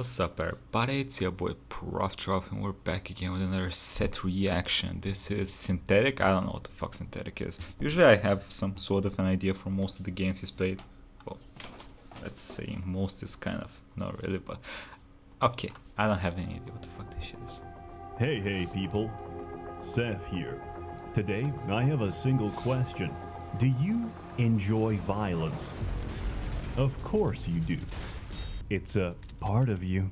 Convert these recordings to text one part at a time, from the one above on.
What's up everybody, it's your boy Proftrof and we're back again with another set reaction. This is SsethTzeentach. I don't know what the fuck SsethTzeentach is. Usually I have some sort of an idea for most of the games he's played. Well, let's say most is kind of not really, but okay, I don't have any idea what the fuck this shit is. Hey people, Seth here. Today I have a single question. Do you enjoy violence? Of course you do. It's a part of you.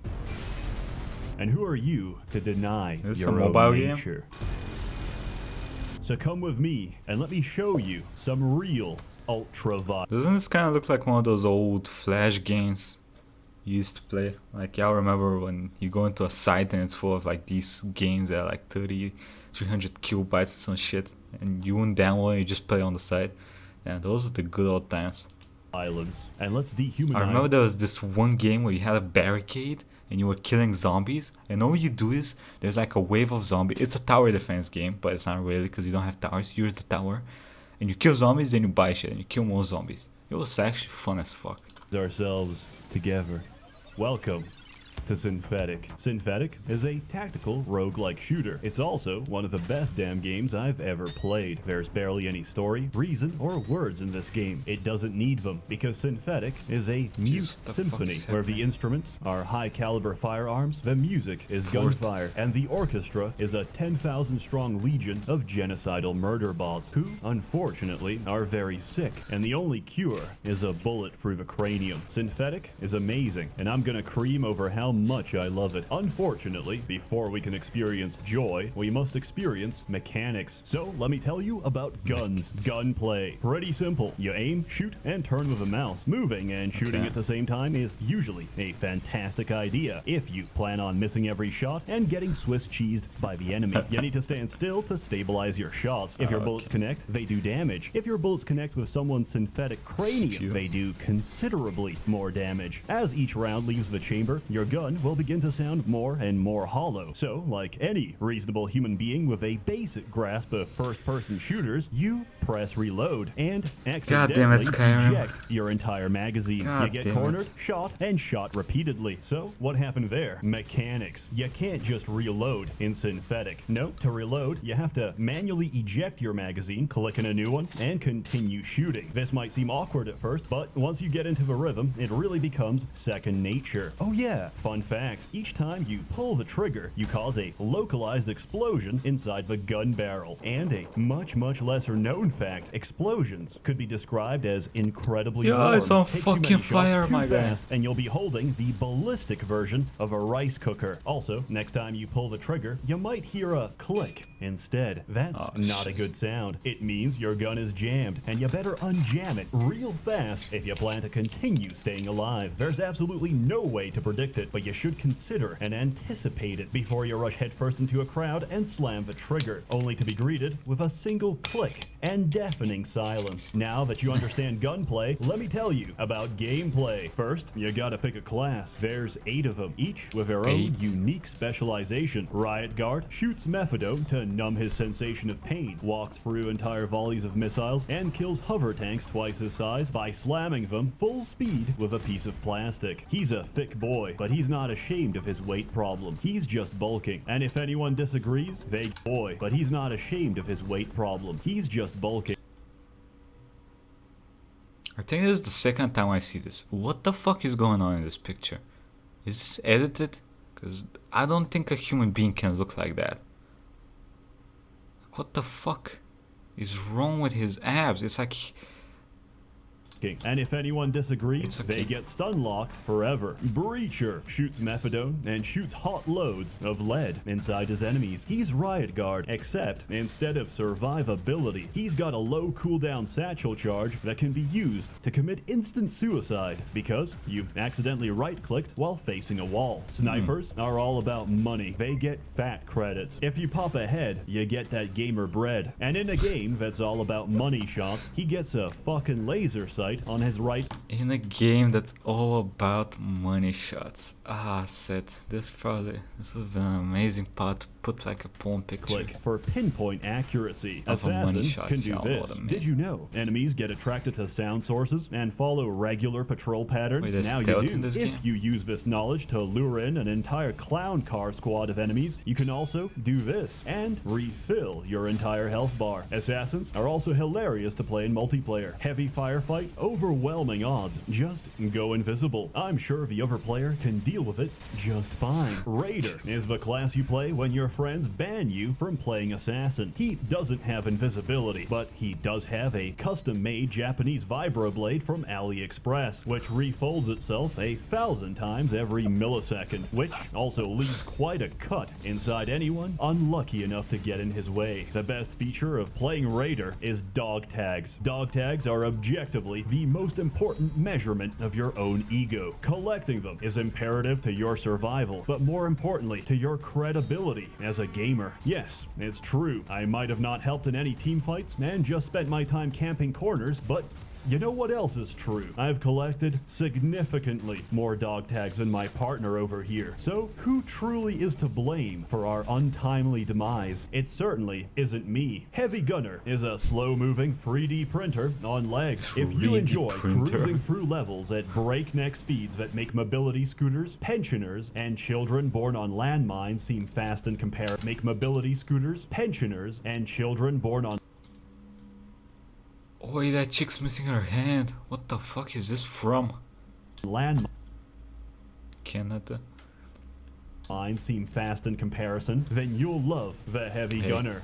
And who are you to deny your own nature? So come with me and let me show you some real ultra violence. Doesn't this kind of look like one of those old Flash games you used to play? Like, y'all remember when you go into a site and it's full of like these games that are like 300 kilobytes and some shit, and you wouldn't download it, you just play on the site. Yeah, those are the good old times. And let's dehumanize. I remember there was this one game where you had a barricade and you were killing zombies, and all you do is there's like a wave of zombies. It's a tower defense game, but it's not really because you don't have towers. You're the tower and you kill zombies, then you buy shit and you kill more zombies. It was actually fun as fuck. Ourselves together. Welcome to SsethTzeentach. SsethTzeentach is a tactical roguelike shooter. It's also one of the best damn games I've ever played. There's barely any story, reason, or words in this game. It doesn't need them, because SsethTzeentach is a mute symphony, where the instruments are high caliber firearms, the music is gunfire, and the orchestra is a 10,000 strong legion of genocidal murder bots, who, unfortunately, are very sick, and the only cure is a bullet through the cranium. SsethTzeentach is amazing, and I'm gonna cream over how much I love it. Unfortunately, before we can experience joy, we must experience mechanics. So let me tell you about guns. Gunplay. Pretty simple. You aim, shoot, and turn with a mouse. Moving and shooting at the same time is usually a fantastic idea if you plan on missing every shot and getting Swiss cheesed by the enemy. You need to stand still to stabilize your shots. If your bullets connect, they do damage. If your bullets connect with someone's synthetic cranium, they do considerably more damage. As each round leaves the chamber, your gun will begin to sound more and more hollow. So, like any reasonable human being with a basic grasp of first-person shooters, you press reload and accidentally eject your entire magazine. You get cornered, shot, and shot repeatedly. So, what happened there? Mechanics. You can't just reload in SsethTzeentach. No, to reload, you have to manually eject your magazine, click in a new one, and continue shooting. This might seem awkward at first, but once you get into the rhythm, it really becomes second nature. Oh yeah, fun fact, each time you pull the trigger, you cause a localized explosion inside the gun barrel. And a much lesser known fact, explosions could be described as incredibly warm. It's on fucking fire, my guy. And you'll be holding the ballistic version of a rice cooker. Also, next time you pull the trigger, you might hear a click instead. That's not a good sound. It means your gun is jammed, and you better unjam it real fast if you plan to continue staying alive. There's absolutely no way to predict it, but you should consider and anticipate it before you rush headfirst into a crowd and slam the trigger, only to be greeted with a single click and deafening silence. Now that you understand gunplay, let me tell you about gameplay. First, you gotta pick a class. There's 8 of them, each with their own unique specialization. Riot Guard shoots methadone to numb his sensation of pain, walks through entire volleys of missiles, and kills hover tanks twice his size by slamming them full speed with a piece of plastic. He's a thick boy, but he's not ashamed of his weight problem. He's just bulking. And if anyone disagrees, they boy, but he's not ashamed of his weight problem. He's just bulking. I think this is the second time I see this. What the fuck is going on in this picture? Is this edited? Because I don't think a human being can look like that. What the fuck is wrong with his abs? It's like... And if anyone disagrees, they get stun locked forever. Breacher shoots methadone and shoots hot loads of lead inside his enemies. He's Riot Guard, except instead of survivability, he's got a low cooldown satchel charge that can be used to commit instant suicide because you accidentally right-clicked while facing a wall. Snipers are all about money. They get fat credits. If you pop a head, you get that gamer bread. And in a game that's all about money shots, he gets a fucking laser sight sight on his right. In a game that's all about money shots. Ah, Seth, this would have been an amazing part to put like a pawn picture. Click for pinpoint accuracy. Of a money Assassin shot, can if do y'all know this. what I mean. Did you know enemies get attracted to sound sources and follow regular patrol patterns? Wait, there's Now you stealth do. in this game? If you use this knowledge to lure in an entire clown car squad of enemies, you can also do this and refill your entire health bar. Assassins are also hilarious to play in multiplayer. Heavy firefight, overwhelming odds. Just go invisible. I'm sure the other player can deal with it just fine. Raider is the class you play when your friends ban you from playing Assassin. He doesn't have invisibility, but he does have a custom-made Japanese vibroblade from AliExpress, which refolds itself 1,000 times every millisecond, which also leaves quite a cut inside anyone unlucky enough to get in his way. The best feature of playing Raider is dog tags. Dog tags are objectively the most important measurement of your own ego. Collecting them is imperative to your survival, but more importantly, to your credibility as a gamer. Yes, it's true. I might have not helped in any team fights and just spent my time camping corners, but you know what else is true? I've collected significantly more dog tags than my partner over here. So who truly is to blame for our untimely demise? It certainly isn't me. Heavy Gunner is a slow-moving 3D printer on legs. If you 3D enjoy printer. cruising through levels at breakneck speeds that make mobility scooters, pensioners, and children born on landmines seem fast and make mobility scooters, pensioners, and children born on Oh, that chick's missing her hand. What the fuck is this from? landmines Canada? seem fast in comparison, then you'll love the Heavy Gunner.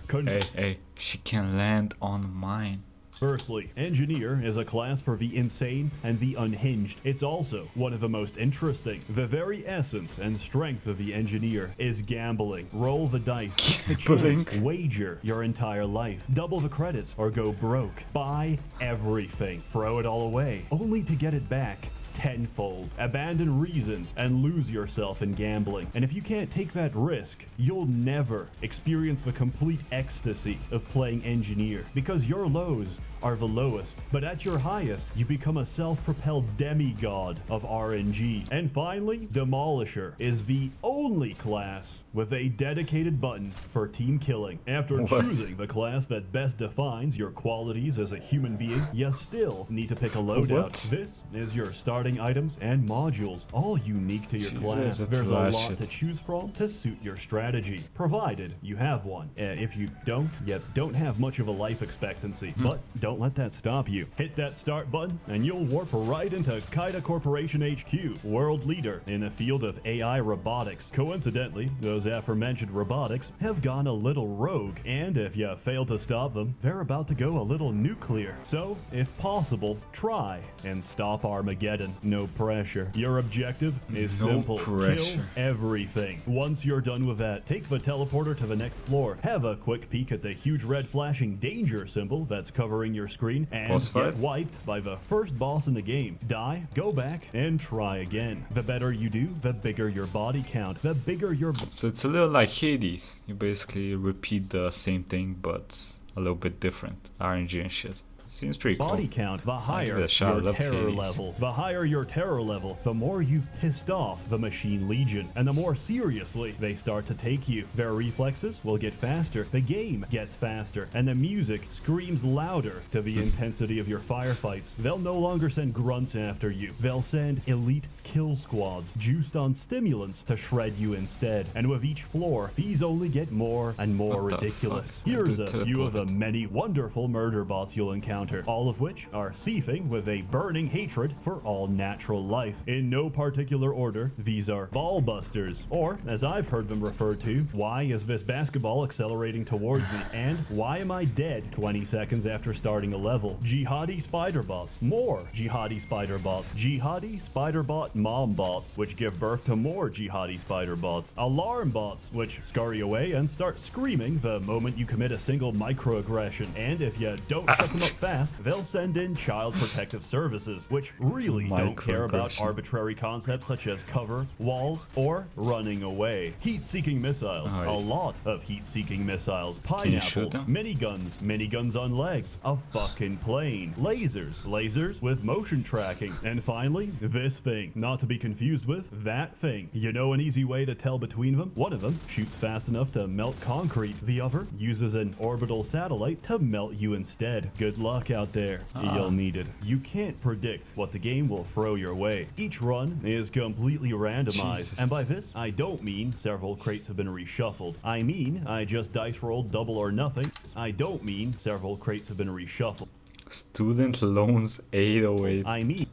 Hey, she can land on mine. Firstly, Engineer is a class for the insane and the unhinged. It's also one of the most interesting. The very essence and strength of the Engineer is gambling. Roll the dice, take the chance, wager your entire life, double the credits, or go broke. Buy everything, throw it all away, only to get it back tenfold. Abandon reason and lose yourself in gambling. And if you can't take that risk, you'll never experience the complete ecstasy of playing Engineer, because your lows are the lowest, but at your highest, you become a self-propelled demigod of RNG. And finally, Demolisher is the only class with a dedicated button for team killing. After choosing the class that best defines your qualities as a human being, you still need to pick a loadout. This is your starting items and modules, all unique to your class. There's a lot to choose from to suit your strategy, provided you have one. If you don't, you don't have much of a life expectancy, but don't let that stop you. Hit that start button and you'll warp right into Kaida Corporation HQ, world leader in the field of AI robotics. Coincidentally, those aforementioned robotics have gone a little rogue, and if you fail to stop them, they're about to go a little nuclear. So, if possible, try and stop Armageddon. No pressure. Your objective is simple. Kill everything. Once you're done with that, take the teleporter to the next floor, have a quick peek at the huge red flashing danger symbol that's covering your screen, and get wiped by the first boss in the game. Die, go back, and try again. The better you do, the bigger your body count, the bigger your... So it's a little like Hades. You basically repeat the same thing, but a little bit different. RNG and shit. Seems pretty cool. Body count, the higher your terror level. The higher your terror level, the more you've pissed off the Machine Legion, and the more seriously they start to take you. Their reflexes will get faster, the game gets faster, and the music screams louder to the intensity of your firefights. They'll no longer send grunts after you. They'll send elite kill squads, juiced on stimulants, to shred you instead. And with each floor, these only get more and more ridiculous. Here's a few of the many wonderful murder bots you'll encounter, all of which are seething with a burning hatred for all natural life. In no particular order, these are ball busters, or as I've heard them referred to, why is this basketball accelerating towards me, and why am I dead 20 seconds after starting a level? Jihadi spider bots, more jihadi spider bots, jihadi spider bot mom bots, which give birth to more jihadi spider bots, alarm bots, which scurry away and start screaming the moment you commit a single microaggression, and if you don't shut them up fast fast, they'll send in Child Protective Services, which really don't care about Microaggression. arbitrary concepts such as cover, walls, or running away. Heat-seeking missiles, Oh, a lot of heat-seeking missiles, you shoot pineapples, them? miniguns on legs, a fucking plane, lasers with motion tracking, and finally, this thing, not to be confused with that thing. You know an easy way to tell between them? One of them shoots fast enough to melt concrete, the other uses an orbital satellite to melt you instead. Good luck out there. You'll need it. You can't predict what the game will throw your way. Each run is completely randomized, Jesus. and by this, I don't mean several crates have been reshuffled. I mean, I just dice rolled double or nothing. I don't mean several crates have been reshuffled. Student loans 808. I mean,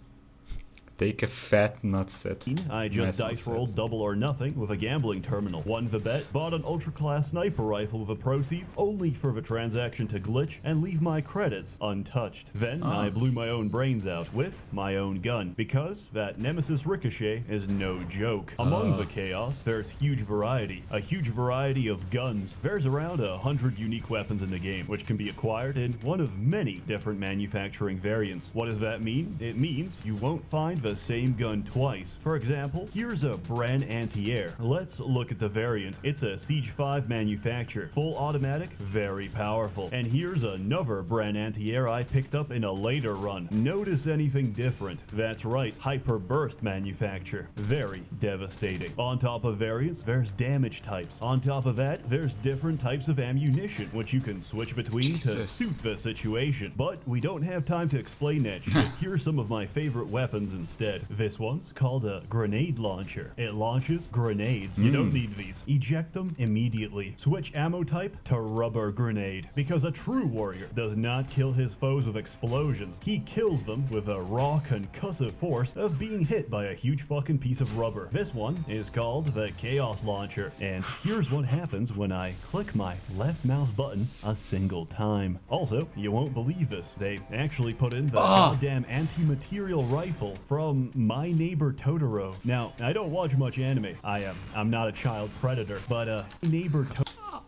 Take a fat nutset. I just dice rolled double or nothing with a gambling terminal. Won the bet, bought an ultra-class sniper rifle with the proceeds, only for the transaction to glitch and leave my credits untouched. Then I blew my own brains out with my own gun, because that Nemesis Ricochet is no joke. Among the chaos, there's a huge variety of guns. There's around 100 unique weapons in the game, which can be acquired in one of many different manufacturing variants. What does that mean? It means you won't find the same gun twice. For example, here's a Bran anti-air. Let's look at the variant. It's a Siege 5 manufacture. Full automatic, very powerful. And here's another Bran anti-air I picked up in a later run. Notice anything different? That's right, Hyper Burst manufacture. Very devastating. On top of variants, there's damage types. On top of that, there's different types of ammunition, which you can switch between to suit the situation. But we don't have time to explain that shit. Here's some of my favorite weapons instead. This one's called a grenade launcher. It launches grenades. You don't need these. Eject them immediately. Switch ammo type to rubber grenade. Because a true warrior does not kill his foes with explosions. He kills them with a raw concussive force of being hit by a huge fucking piece of rubber. This one is called the Chaos Launcher. And here's what happens when I click my left mouse button a single time. Also, you won't believe this. They actually put in the goddamn anti-material rifle from My Neighbor Totoro. Now, I don't watch much anime. I'm not a child predator, but Neighbor Totoro.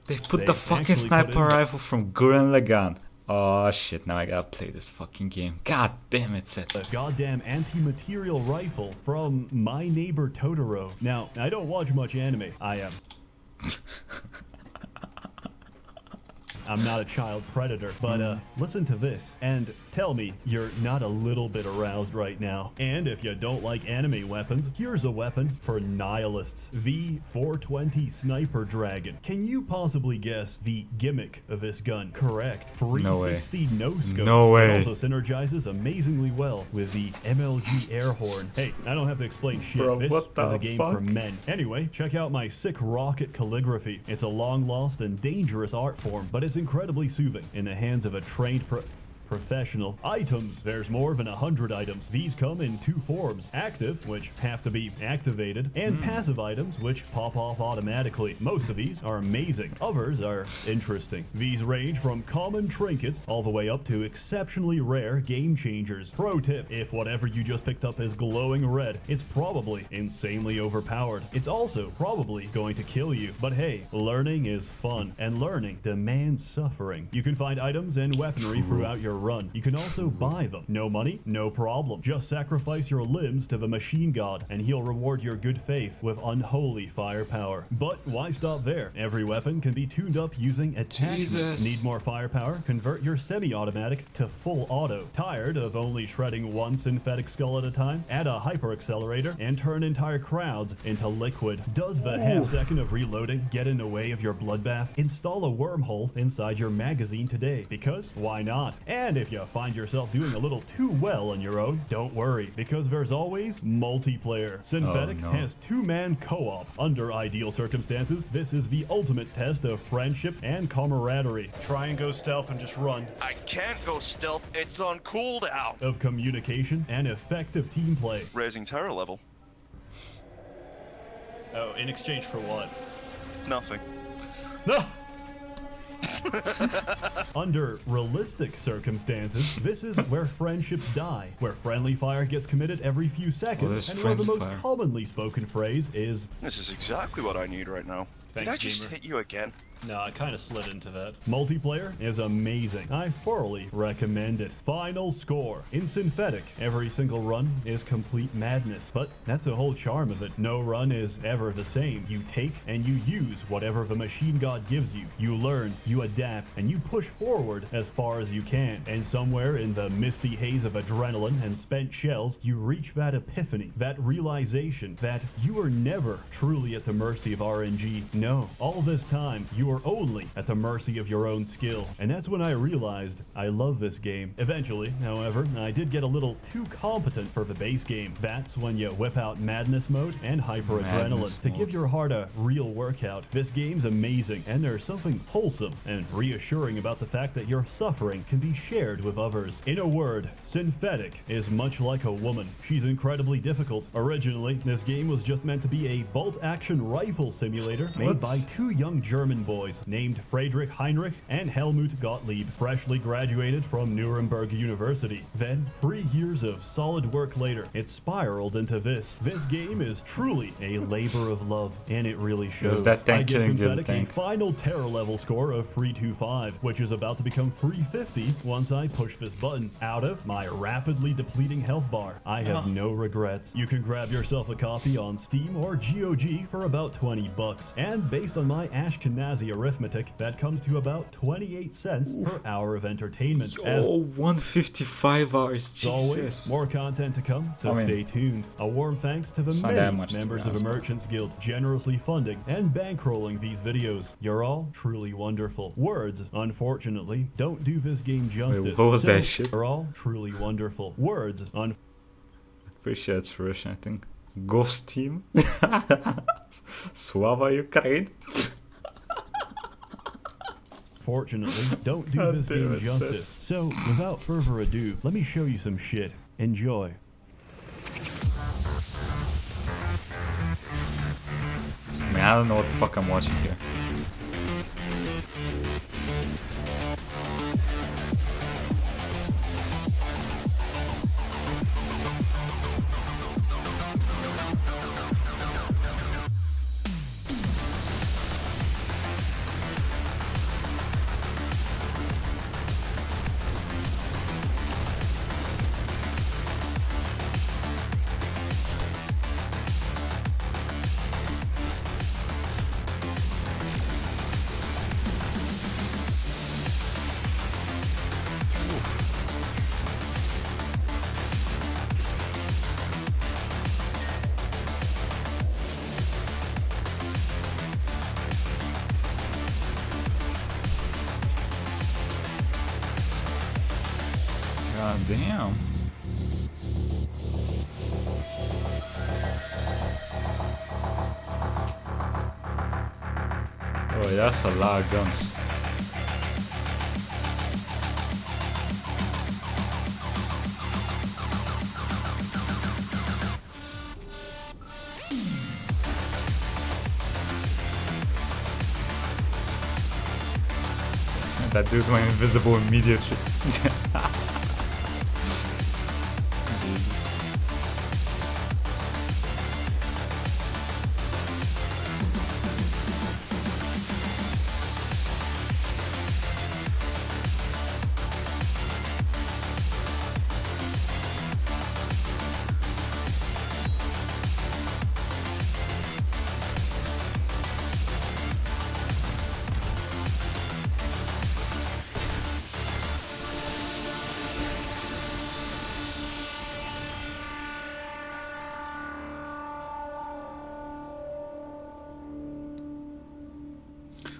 They put the fucking sniper rifle from Gurren Lagann. Oh shit, now I gotta play this fucking game. God damn it, Seth. The goddamn anti-material rifle from My Neighbor Totoro. Now, I don't watch much anime. I'm not a child predator, but listen to this and tell me you're not a little bit aroused right now. And if you don't like anime weapons, here's a weapon for nihilists. The 420 Sniper Dragon. Can you possibly guess the gimmick of this gun? Correct. 360 no-scope. No way. It also synergizes amazingly well with the MLG air horn. Hey, I don't have to explain shit. Bro, this what the is a game for men. Anyway, check out my sick rocket calligraphy. It's a long-lost and dangerous art form, but it's incredibly soothing in the hands of a trained professional. Items. There's more than 100 items. These come in two forms. Active, which have to be activated, and passive items, which pop off automatically. Most of these are amazing. Others are interesting. These range from common trinkets all the way up to exceptionally rare game changers. Pro tip, if whatever you just picked up is glowing red, it's probably insanely overpowered. It's also probably going to kill you. But hey, learning is fun, and learning demands suffering. You can find items and weaponry throughout your run. You can also buy them. No money? No problem. Just sacrifice your limbs to the machine god and he'll reward your good faith with unholy firepower. But why stop there? Every weapon can be tuned up using attachments. Jesus. Need more firepower? Convert your semi-automatic to full auto. Tired of only shredding one synthetic skull at a time? Add a hyper accelerator and turn entire crowds into liquid. Does the half second of reloading get in the way of your bloodbath? Install a wormhole inside your magazine today, because why not? And if you find yourself doing a little too well on your own, don't worry, because there's always multiplayer. Synthetic has two-man co-op. Under ideal circumstances, this is the ultimate test of friendship and camaraderie. Try and go stealth and just run. I can't go stealth, it's on cooldown. Of communication and effective team play. Raising terror level. Oh, in exchange for what? Nothing. No! Under realistic circumstances, this is where friendships die, where friendly fire gets committed every few seconds, and where the most commonly spoken phrase is, This is exactly what I need right now. Did I just hit you again? No, I kind of slid into that. Multiplayer is amazing. I thoroughly recommend it. Final score. In Synthetic, every single run is complete madness, but that's the whole charm of it. No run is ever the same. You take and you use whatever the machine god gives you. You learn, you adapt, and you push forward as far as you can. And somewhere in the misty haze of adrenaline and spent shells, you reach that epiphany, that realization that you are never truly at the mercy of RNG. No, all this time, you are only at the mercy of your own skill. And that's when I realized I love this game. Eventually, however, I did get a little too competent for the base game. That's when you whip out madness mode and hyper adrenaline to give your heart a real workout. This game's amazing, and there's something wholesome and reassuring about the fact that your suffering can be shared with others. In a word, Synthetic is much like a woman. She's incredibly difficult. Originally, this game was just meant to be a bolt-action rifle simulator made by two young German boys named Friedrich Heinrich and Helmut Gottlieb, freshly graduated from Nuremberg University. Then, 3 years of solid work later, it spiraled into this. This game is truly a labor of love, and it really shows. Was that tank I give killing the other Synthetic a tank? final terror level score of 325, which is about to become 350 once I push this button out of my rapidly depleting health bar. I have no regrets. You can grab yourself a copy on Steam or GOG for about 20 bucks, and based on my Ashkenazi arithmetic, that comes to about 28 cents per hour of entertainment. As 155 hours, always, Jesus. more content to come, so stay tuned. A warm thanks to the It's not that many much, to be members of honest, the but- Merchants Guild generously funding and bankrolling these videos. You're all truly wonderful. Words, unfortunately, don't do this game justice. what was So, that shit? You're all truly wonderful. Words, Pretty sure it's Russian, I think. Ghost Team. Slava Ukraine. unfortunately, don't do God this damn game it, justice. So, without further ado, let me show you some shit. Enjoy. I mean, I don't know what the fuck I'm watching here. God damn. Oh, that's a lot of guns. That dude went invisible immediately.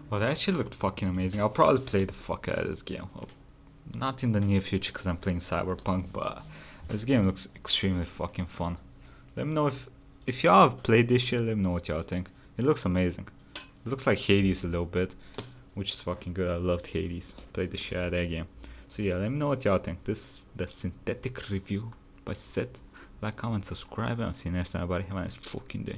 Well, that actually looked fucking amazing. I'll probably play the fuck out of this game. Well, not in the near future because I'm playing Cyberpunk, but this game looks extremely fucking fun. Let me know if y'all have played this shit, let me know what y'all think. It looks amazing. It looks like Hades a little bit, which is fucking good. I loved Hades. Played the shit out of that game. So yeah, let me know what y'all think. This is the Synthetic review by Seth. Like, comment, subscribe, and I'll see you next time, everybody. Have a nice fucking day.